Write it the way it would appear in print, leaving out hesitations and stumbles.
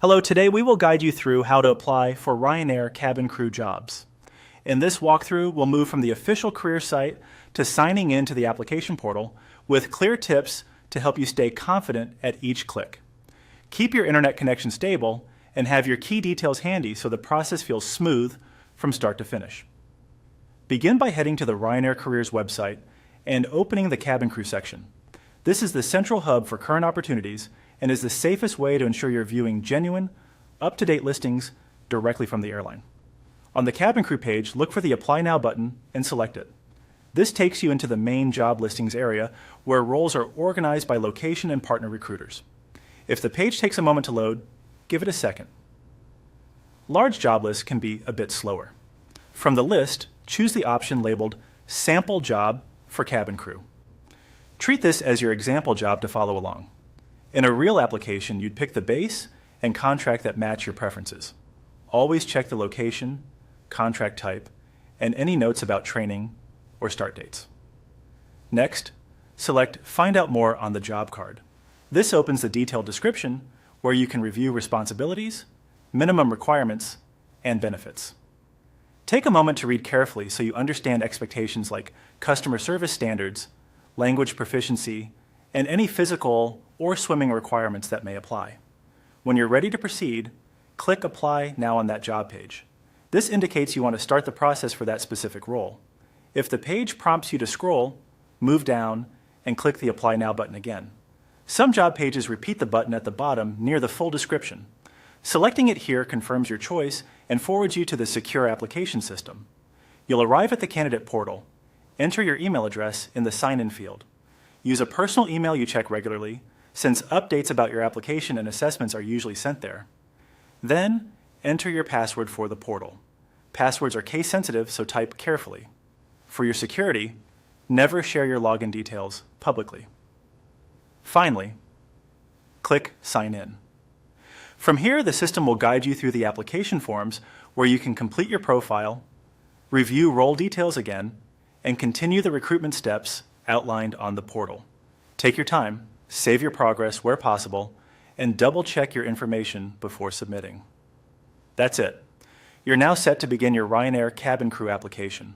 Hello, today we will guide you through how to apply for Ryanair cabin crew jobs. In this walkthrough, we'll move from the official career site to signing in to the application portal with clear tips to help you stay confident at each click. Keep your internet connection stable and have your key details handy so the process feels smooth from start to finish. Begin by heading to the Ryanair Careers website and opening the cabin crew section. This is the central hub for current opportunities and is the safest way to ensure you're viewing genuine, up-to-date listings directly from the airline. On the cabin crew page, look for the Apply Now button and select it. This takes you into the main job listings area where roles are organized by location and partner recruiters. If the page takes a moment to load, give it a second. Large job lists can be a bit slower. From the list, choose the option labeled Sample Job for Cabin Crew. Treat this as your example job to follow along. In a real application, you'd pick the base and contract that match your preferences. Always check the location, contract type, and any notes about training or start dates. Next, select Find Out More on the job card. This opens the detailed description where you can review responsibilities, minimum requirements, and benefits. Take a moment to read carefully so you understand expectations like customer service standards, language proficiency, and any physical or swimming requirements that may apply. When you're ready to proceed, click Apply Now on that job page. This indicates you want to start the process for that specific role. If the page prompts you to scroll, move down and click the Apply Now button again. Some job pages repeat the button at the bottom near the full description. Selecting it here confirms your choice and forwards you to the secure application system. You'll arrive at the candidate portal. Enter your email address in the sign-in field. Use a personal email you check regularly, since updates about your application and assessments are usually sent there. Then, enter your password for the portal. Passwords are case sensitive, so type carefully. For your security, never share your login details publicly. Finally, click Sign In. From here, the system will guide you through the application forms where you can complete your profile, review role details again, and continue the recruitment steps outlined on the portal. Take your time, save your progress where possible, and double-check your information before submitting. That's it. You're now set to begin your Ryanair cabin crew application.